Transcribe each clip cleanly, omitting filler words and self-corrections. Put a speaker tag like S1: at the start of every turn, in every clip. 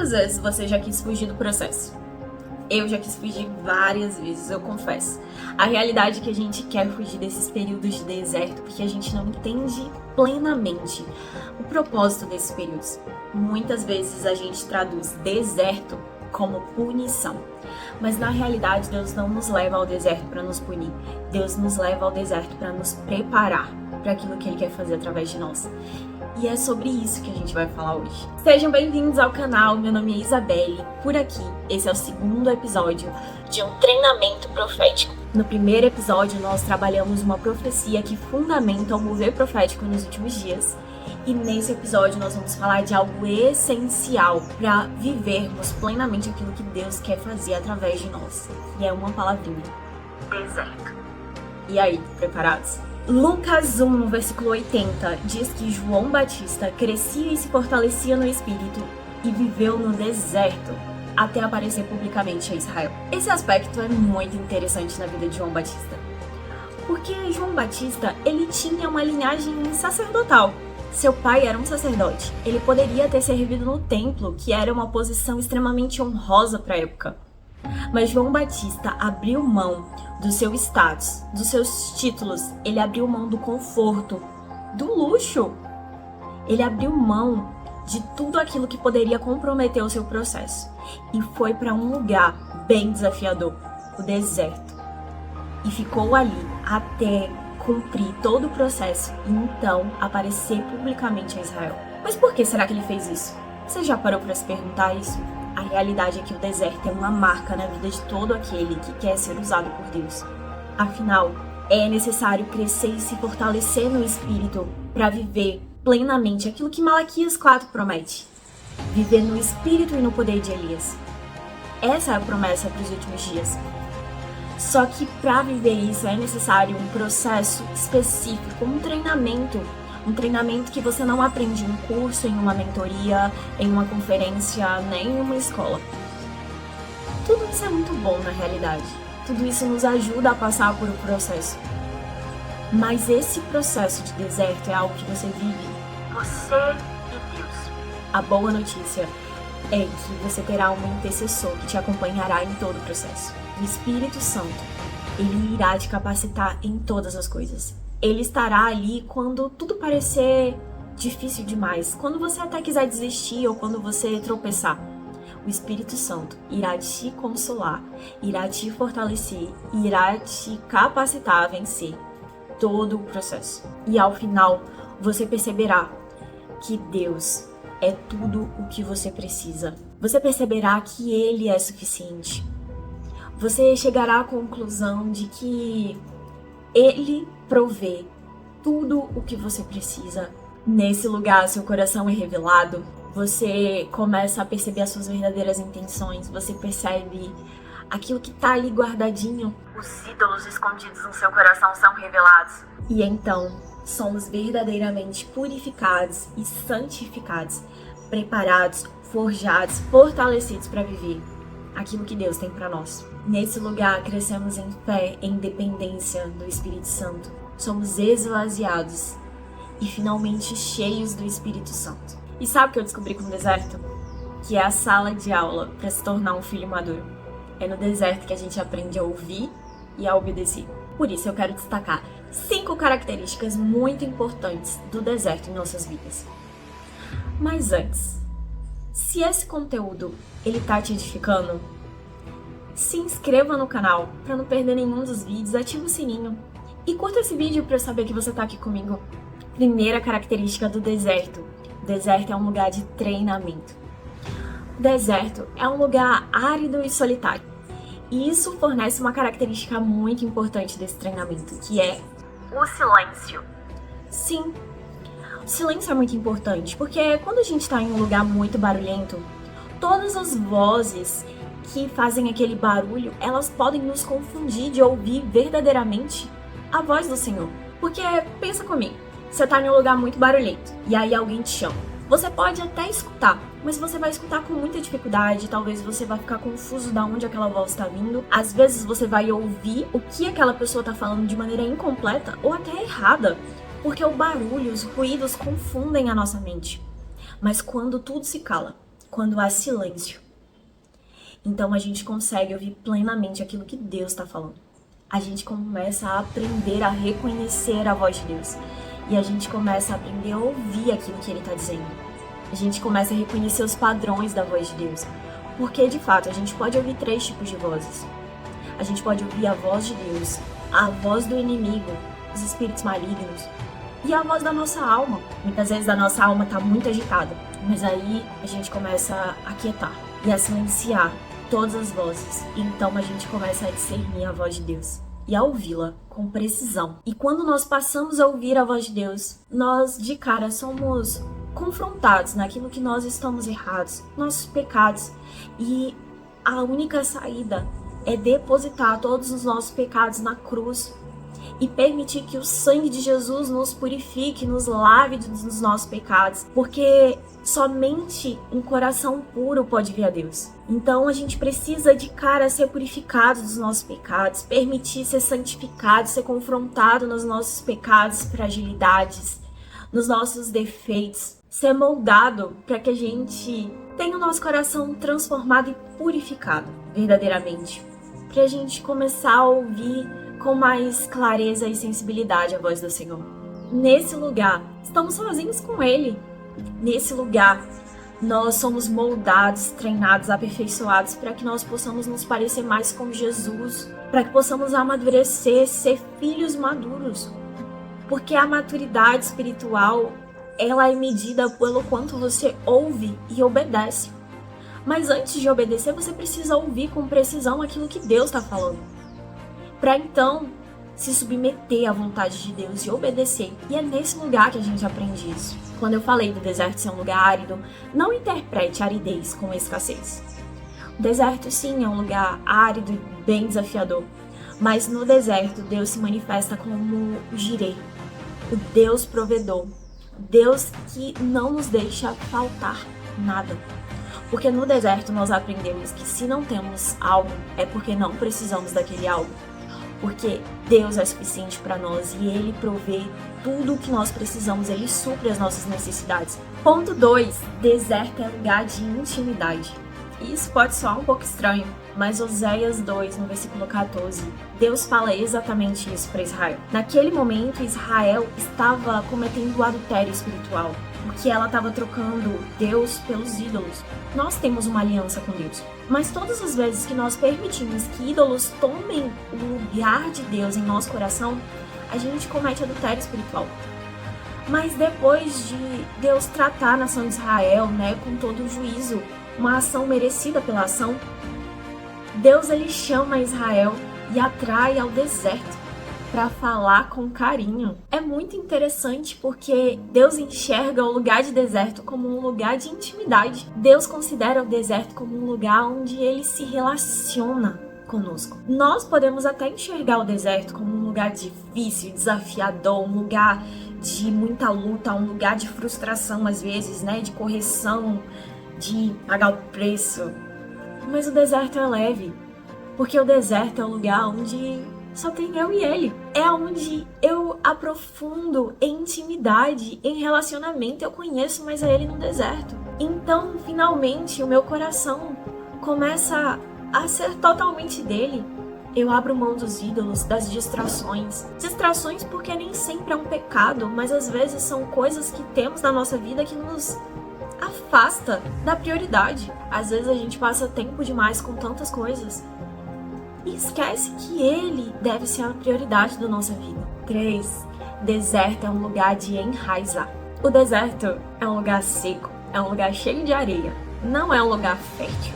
S1: Quantas vezes você já quis fugir do processo? Eu já quis fugir várias vezes, eu confesso. A realidade é que a gente quer fugir desses períodos de deserto porque a gente não entende plenamente o propósito desses períodos. Muitas vezes a gente traduz deserto como punição. Mas na realidade Deus não nos leva ao deserto para nos punir. Deus nos leva ao deserto para nos preparar para aquilo que Ele quer fazer através de nós. E é sobre isso que a gente vai falar hoje. Sejam bem-vindos ao canal, meu nome é Isabelle. Por aqui, esse é o segundo episódio de um treinamento profético. No primeiro episódio, nós trabalhamos uma profecia que fundamenta o mover profético nos últimos dias. E nesse episódio nós vamos falar de algo essencial para vivermos plenamente aquilo que Deus quer fazer através de nós. E é uma palavrinha: deserto. E aí, preparados? Lucas 1, no versículo 80, diz que João Batista crescia e se fortalecia no Espírito e viveu no deserto até aparecer publicamente a Israel. Esse aspecto é muito interessante na vida de João Batista, porque João Batista, ele tinha uma linhagem sacerdotal. Seu pai era um sacerdote. Ele poderia ter servido no templo, que era uma posição extremamente honrosa para a época. Mas João Batista abriu mão do seu status, dos seus títulos. Ele abriu mão do conforto, do luxo. Ele abriu mão de tudo aquilo que poderia comprometer o seu processo. E foi para um lugar bem desafiador, o deserto. E ficou ali até cumprir todo o processo e então aparecer publicamente a Israel. Mas por que será que ele fez isso? Você já parou para se perguntar isso? A realidade é que o deserto é uma marca na vida de todo aquele que quer ser usado por Deus. Afinal, é necessário crescer e se fortalecer no Espírito para viver plenamente aquilo que Malaquias 4 promete. Viver no Espírito e no poder de Elias. Essa é a promessa para os últimos dias. Só que para viver isso é necessário um processo específico, um treinamento que você não aprende em um curso, em uma mentoria, em uma conferência, nem em uma escola. Tudo isso é muito bom na realidade. Tudo isso nos ajuda a passar por um processo. Mas esse processo de deserto é algo que você vive, você e Deus. A boa notícia é que você terá um intercessor que te acompanhará em todo o processo. O Espírito Santo, ele irá te capacitar em todas as coisas. Ele estará ali quando tudo parecer difícil demais, quando você até quiser desistir ou quando você tropeçar. O Espírito Santo irá te consolar, irá te fortalecer, irá te capacitar a vencer todo o processo. E ao final, você perceberá que Deus é tudo o que você precisa. Você perceberá que Ele é suficiente. Você chegará à conclusão de que Ele provê tudo o que você precisa. Nesse lugar, seu coração é revelado. Você começa a perceber as suas verdadeiras intenções. Você percebe aquilo que está ali guardadinho. Os ídolos escondidos no seu coração são revelados. E então, somos verdadeiramente purificados e santificados, preparados, forjados, fortalecidos para viver aquilo que Deus tem para nós. Nesse lugar, crescemos em fé, em dependência do Espírito Santo. Somos esvaziados e finalmente cheios do Espírito Santo. E sabe o que eu descobri com o deserto? Que é a sala de aula para se tornar um filho maduro. É no deserto que a gente aprende a ouvir e a obedecer. Por isso eu quero destacar 5 características muito importantes do deserto em nossas vidas. Mas antes, se esse conteúdo ele tá te edificando, se inscreva no canal para não perder nenhum dos vídeos, ativa o sininho e curta esse vídeo para eu saber que você tá aqui comigo. Primeira característica do deserto. O deserto é um lugar de treinamento. O deserto é um lugar árido e solitário. E isso fornece uma característica muito importante desse treinamento, que é o silêncio. Sim, o silêncio é muito importante, porque quando a gente está em um lugar muito barulhento, todas as vozes que fazem aquele barulho, elas podem nos confundir de ouvir verdadeiramente a voz do Senhor. Porque, pensa comigo, você está em um lugar muito barulhento, e aí alguém te chama. Você pode até escutar, mas você vai escutar com muita dificuldade, talvez você vai ficar confuso de onde aquela voz está vindo. Às vezes você vai ouvir o que aquela pessoa está falando de maneira incompleta ou até errada, porque o barulho, os ruídos confundem a nossa mente. Mas quando tudo se cala, quando há silêncio. Então a gente consegue ouvir plenamente aquilo que Deus está falando. A gente começa a aprender a reconhecer a voz de Deus. E a gente começa a aprender a ouvir aquilo que Ele está dizendo. A gente começa a reconhecer os padrões da voz de Deus. Porque, de fato, a gente pode ouvir 3 tipos de vozes. A gente pode ouvir a voz de Deus, a voz do inimigo, os espíritos malignos, e a voz da nossa alma. Muitas vezes a nossa alma está muito agitada, mas aí a gente começa a quietar e a silenciar todas as vozes. Então a gente começa a discernir a voz de Deus e a ouvi-la com precisão. E quando nós passamos a ouvir a voz de Deus, nós de cara somos confrontados naquilo que nós estamos errados, nossos pecados. E a única saída é depositar todos os nossos pecados na cruz e permitir que o sangue de Jesus nos purifique, nos lave dos nossos pecados, porque somente um coração puro pode ver a Deus. Então a gente precisa de cara ser purificado dos nossos pecados, permitir ser santificado, ser confrontado nos nossos pecados, fragilidades, nos nossos defeitos, ser moldado para que a gente tenha o nosso coração transformado e purificado verdadeiramente, para a gente começar a ouvir com mais clareza e sensibilidade a voz do Senhor. Nesse lugar, estamos sozinhos com Ele. Nesse lugar, nós somos moldados, treinados, aperfeiçoados para que nós possamos nos parecer mais com Jesus, para que possamos amadurecer, ser filhos maduros. Porque a maturidade espiritual, ela é medida pelo quanto você ouve e obedece. Mas antes de obedecer, você precisa ouvir com precisão aquilo que Deus está falando, para então se submeter à vontade de Deus e obedecer. E é nesse lugar que a gente aprende isso. Quando eu falei do deserto ser um lugar árido, não interprete aridez com escassez. O deserto, sim, é um lugar árido e bem desafiador. Mas no deserto, Deus se manifesta como o Jireh, o Deus provedor. Deus que não nos deixa faltar nada. Porque no deserto nós aprendemos que se não temos algo, é porque não precisamos daquele algo. Porque Deus é suficiente para nós e Ele provê tudo o que nós precisamos, Ele supre as nossas necessidades. Ponto 2. Deserto é lugar de intimidade. Isso pode soar um pouco estranho, mas Oséias 2, no versículo 14, Deus fala exatamente isso para Israel. Naquele momento, Israel estava cometendo adultério espiritual, porque ela estava trocando Deus pelos ídolos. Nós temos uma aliança com Deus, mas todas as vezes que nós permitimos que ídolos tomem o lugar de Deus em nosso coração, a gente comete adultério espiritual. Mas depois de Deus tratar a nação de Israel, com todo o juízo, uma ação merecida pela ação, Deus ele chama Israel e atrai ao deserto para falar com carinho. É muito interessante porque Deus enxerga o lugar de deserto como um lugar de intimidade. Deus considera o deserto como um lugar onde ele se relaciona conosco. Nós podemos até enxergar o deserto como um lugar difícil, desafiador, um lugar de muita luta, um lugar de frustração às vezes, de correção, de pagar o preço. Mas o deserto é leve, porque o deserto é um lugar onde só tem eu e ele. É onde eu aprofundo em intimidade, em relacionamento. Eu conheço mais a ele no deserto. Então, finalmente, o meu coração começa a ser totalmente dele. Eu abro mão dos ídolos, das distrações. Distrações porque nem sempre é um pecado, mas às vezes são coisas que temos na nossa vida que nos afasta da prioridade. Às vezes a gente passa tempo demais com tantas coisas e esquece que ele deve ser a prioridade da nossa vida. 3. Deserto é um lugar de enraizar. O deserto é um lugar seco, é um lugar cheio de areia, não é um lugar fértil.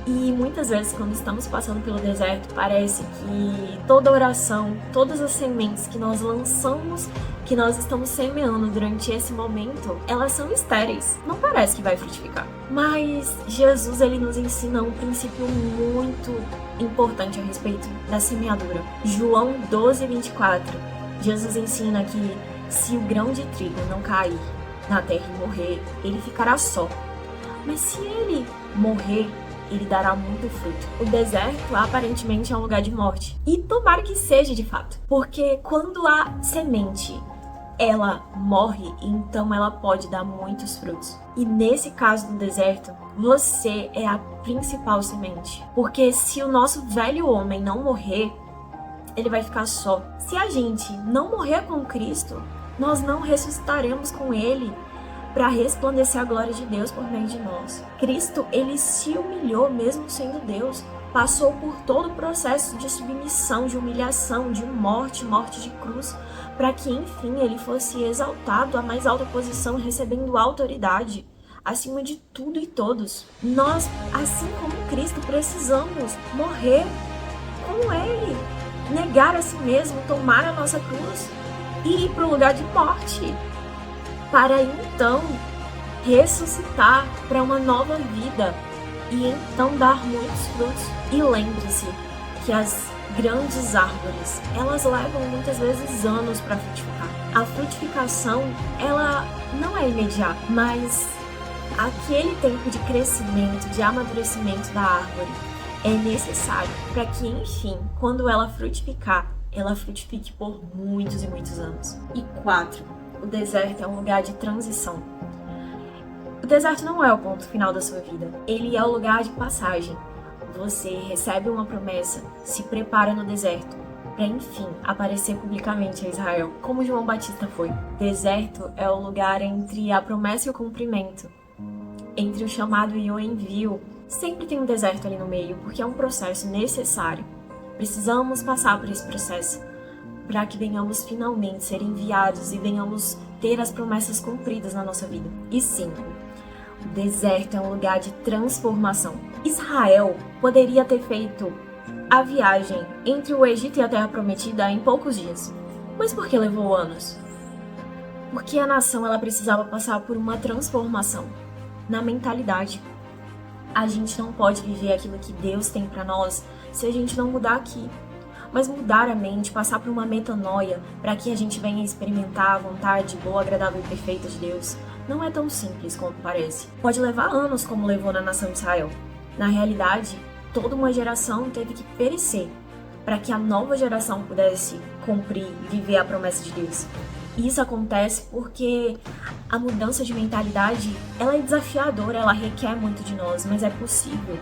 S1: E muitas vezes quando estamos passando pelo deserto, parece que toda oração, todas as sementes que nós lançamos, que nós estamos semeando durante esse momento, elas são estéreis. Não parece que vai frutificar. Mas Jesus, ele nos ensina um princípio muito importante a respeito da semeadura. João 12, 24. Jesus ensina que se o grão de trigo não cair na terra e morrer, ele ficará só. Mas se ele morrer, ele dará muito fruto. O deserto, aparentemente, é um lugar de morte. E tomara que seja de fato. Porque quando a semente ela morre e então ela pode dar muitos frutos. E nesse caso do deserto, você é a principal semente. Porque se o nosso velho homem não morrer, ele vai ficar só. Se a gente não morrer com Cristo, nós não ressuscitaremos com ele para resplandecer a glória de Deus por meio de nós. Cristo, ele se humilhou mesmo sendo Deus. Passou por todo o processo de submissão, de humilhação, de morte de cruz, para que, enfim, ele fosse exaltado à mais alta posição, recebendo autoridade acima de tudo e todos. Nós, assim como Cristo, precisamos morrer com ele, negar a si mesmo, tomar a nossa cruz e ir para o lugar de morte, para então ressuscitar para uma nova vida e então dar muitos frutos. E lembre-se que as grandes árvores, elas levam muitas vezes anos para frutificar. A frutificação, ela não é imediata, mas aquele tempo de crescimento, de amadurecimento da árvore é necessário para que, enfim, quando ela frutificar, ela frutifique por muitos e muitos anos. E 4, o deserto é um lugar de transição. O deserto não é o ponto final da sua vida, ele é o lugar de passagem. Você recebe uma promessa, se prepara no deserto, para enfim aparecer publicamente a Israel, como João Batista foi. Deserto é o lugar entre a promessa e o cumprimento, entre o chamado e o envio. Sempre tem um deserto ali no meio, porque é um processo necessário. Precisamos passar por esse processo para que venhamos finalmente ser enviados e venhamos ter as promessas cumpridas na nossa vida. E 5, o deserto é um lugar de transformação. Israel poderia ter feito a viagem entre o Egito e a Terra Prometida em poucos dias. Mas por que levou anos? Porque a nação ela precisava passar por uma transformação na mentalidade. A gente não pode viver aquilo que Deus tem para nós se a gente não mudar aqui. Mas mudar a mente, passar por uma metanoia para que a gente venha experimentar a vontade boa, agradável e perfeita de Deus, não é tão simples como parece. Pode levar anos como levou na nação de Israel. Na realidade, toda uma geração teve que perecer para que a nova geração pudesse cumprir e viver a promessa de Deus. E isso acontece porque a mudança de mentalidade, ela é desafiadora, ela requer muito de nós, mas é possível.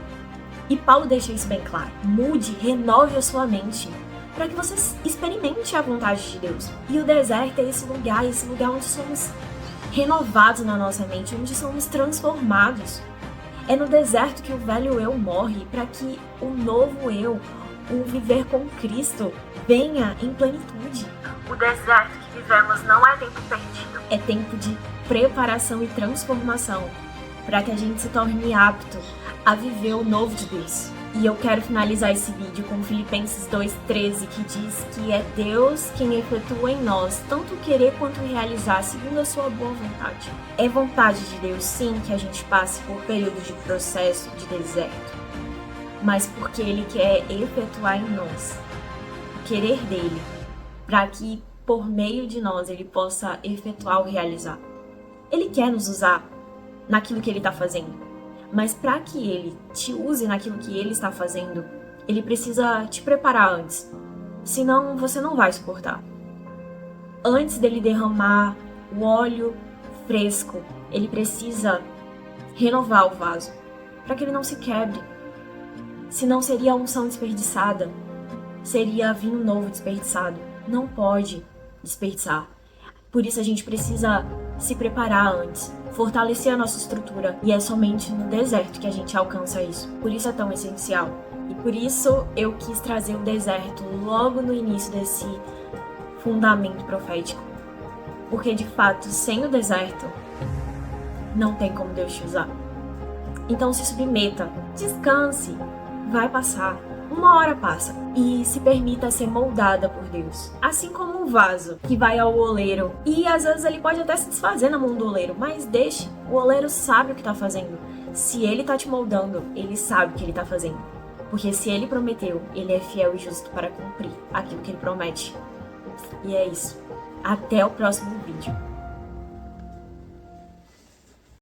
S1: E Paulo deixa isso bem claro. Mude, renove a sua mente, para que você experimente a vontade de Deus. E o deserto é esse lugar onde somos renovados na nossa mente, onde somos transformados. É no deserto que o velho eu morre, para que o novo eu, o viver com Cristo, venha em plenitude. O deserto que vivemos não é tempo perdido, é tempo de preparação e transformação, para que a gente se torne apto a viver o novo de Deus. E eu quero finalizar esse vídeo com Filipenses 2:13, que diz que é Deus quem efetua em nós tanto querer quanto realizar segundo a sua boa vontade. É vontade de Deus, sim, que a gente passe por período de processo, de deserto, mas porque Ele quer efetuar em nós o querer dEle, para que por meio de nós Ele possa efetuar ou realizar. Ele quer nos usar naquilo que Ele está fazendo. Mas para que Ele te use naquilo que Ele está fazendo, Ele precisa te preparar antes. Senão você não vai suportar. Antes dele derramar o óleo fresco, Ele precisa renovar o vaso, para que ele não se quebre. Senão seria a unção desperdiçada, seria vinho novo desperdiçado. Não pode desperdiçar. Por isso a gente precisa se preparar antes, fortalecer a nossa estrutura, e é somente no deserto que a gente alcança isso. Por isso é tão essencial. E por isso eu quis trazer o deserto logo no início desse fundamento profético. Porque de fato, sem o deserto, não tem como Deus te usar. Então se submeta, descanse, vai passar. Uma hora passa e se permita ser moldada por Deus. Assim como um vaso que vai ao oleiro e às vezes ele pode até se desfazer na mão do oleiro, mas deixe, o oleiro sabe o que está fazendo. Se ele está te moldando, ele sabe o que ele está fazendo. Porque se ele prometeu, ele é fiel e justo para cumprir aquilo que ele promete. E é isso. Até o próximo vídeo.